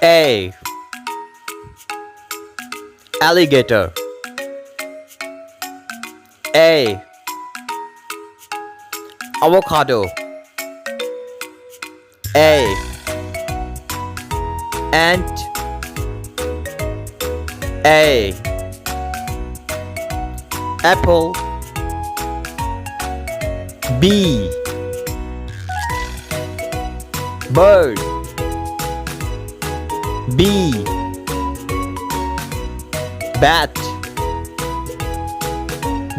A. Alligator. A. Avocado. A. Ant. A. Apple. B. Bird. B. Bat.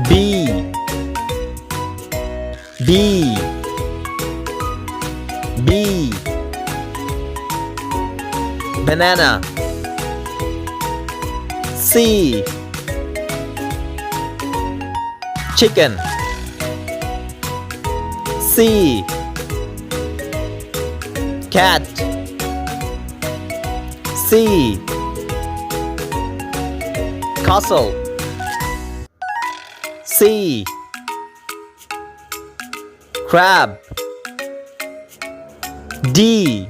B. B. B. Banana. C. Chicken. C. Cat. C. Castle. C. Crab. D.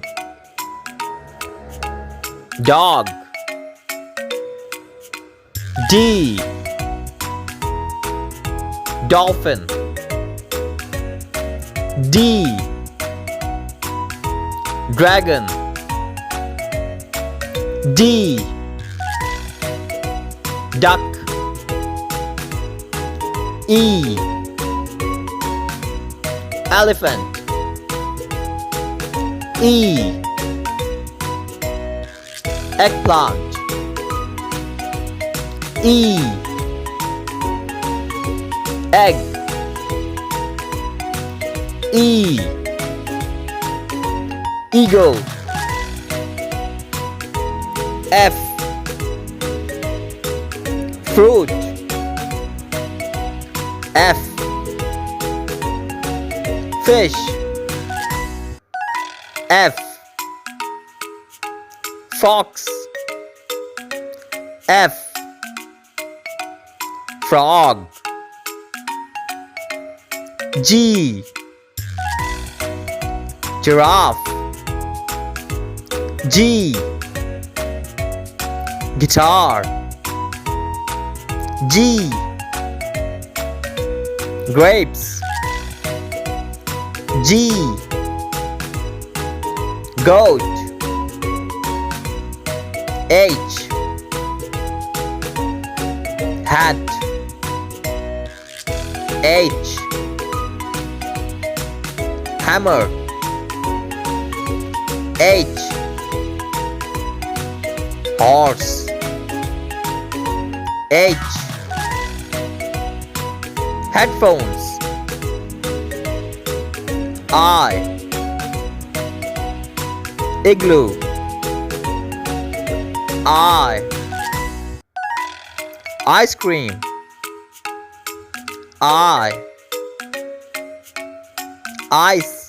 Dog. D. Dolphin. D. Dragon. D. Duck. E. Elephant. E. Eggplant. E. Egg. E. Eagle. F. Fruit. F. Fish. F. Fox. F. Frog. G. Giraffe. G. Guitar. G. Grapes. G. Goat. H. Hat. H. Hammer. H. Horse. H. Headphones. I. Igloo. I. Ice cream. I. Ice.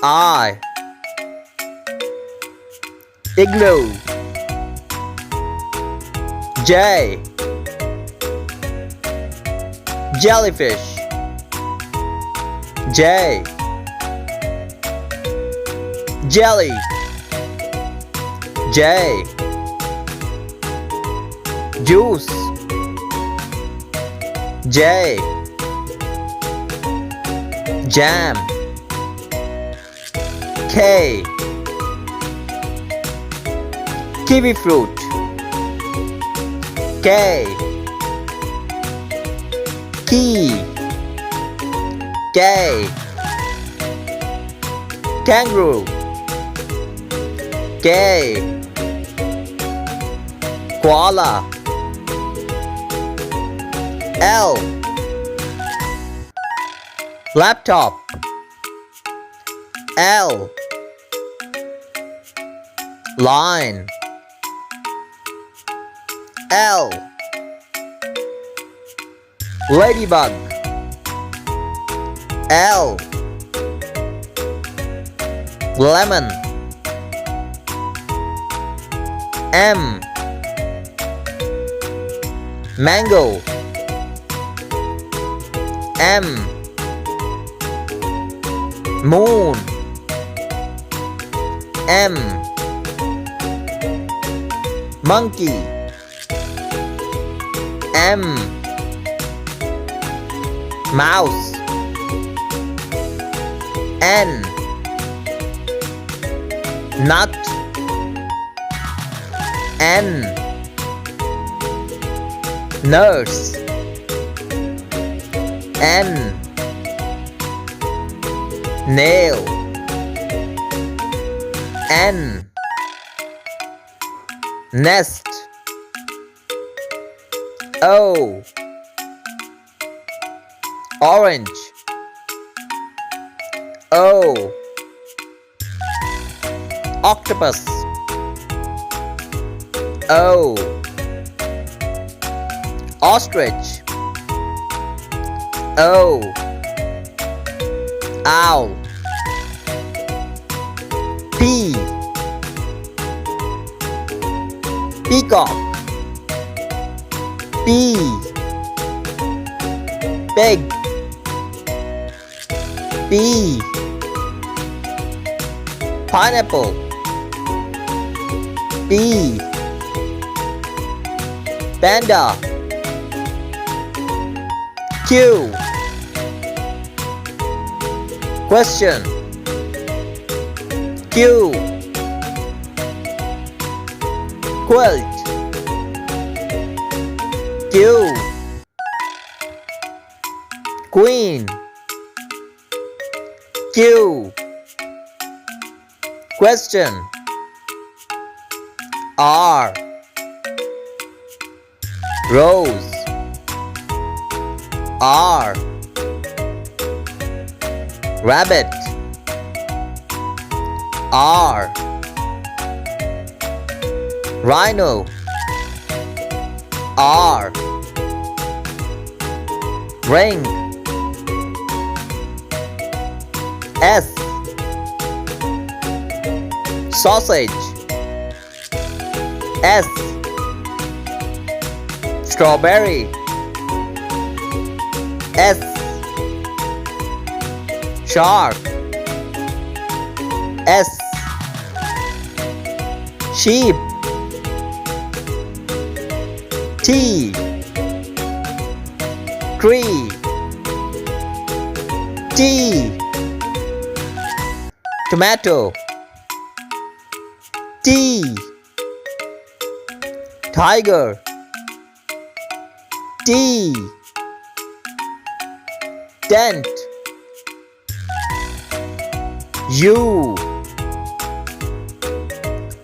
I. Igloo. J. Jellyfish. J. Jelly. J. Juice. J. Jam. K. Kiwi fruit. K. Key. K. Kangaroo. K. Koala. L. Laptop. L. Line. L. Ladybug. L. Lemon. M. Mango. M. Moon. M. Monkey. M. Mouse. N. Nut. N. Nurse. N. Nail. N. Nest. O. Orange. O. Octopus. O. Ostrich. O. Owl. P. Peacock. P. Pig. P. Pineapple. P. Panda. Q. Question. Q. Quilt. Q. Queen. Q. Question. R. Rose. R. Rabbit. R. Rhino. R. Ring. S. Sausage. S. Strawberry. S. Shark. S. Sheep. T. Tree. T. Tomato. T. Tiger. T. Tent. U.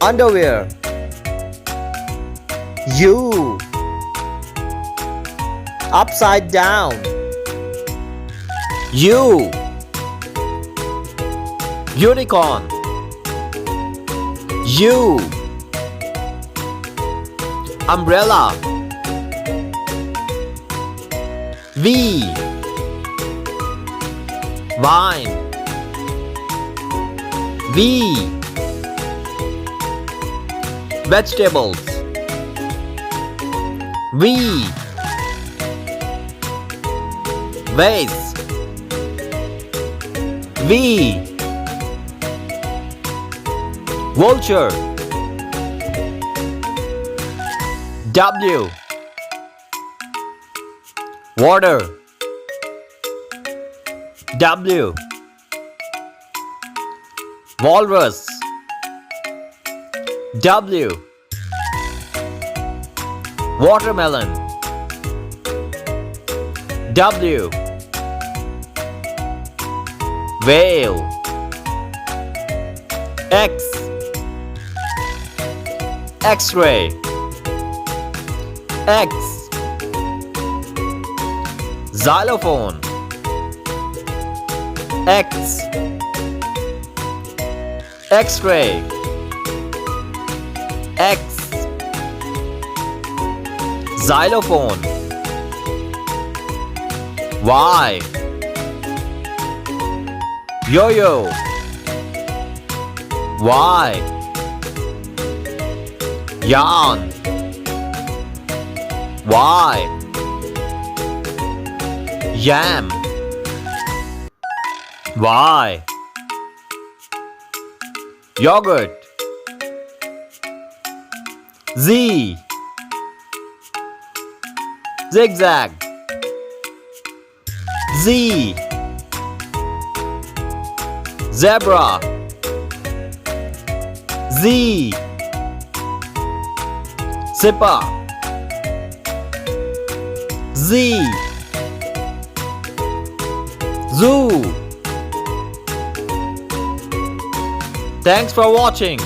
Underwear. U. Upside down. U. Unicorn. U. Umbrella. V. Vine. V. Vegetables. V. Vase. V. Vulture. W. Water. W. Walrus. W. Watermelon. W. Whale. X. X-ray. X. Xylophone. X. X-ray. X. Xylophone. Y. Yo-yo. Y. Yarn. Y. Yam. Y. Yogurt. Z. Zigzag. Z. Zebra. Z. Zipper. Z. Zoo. Thanks for watching.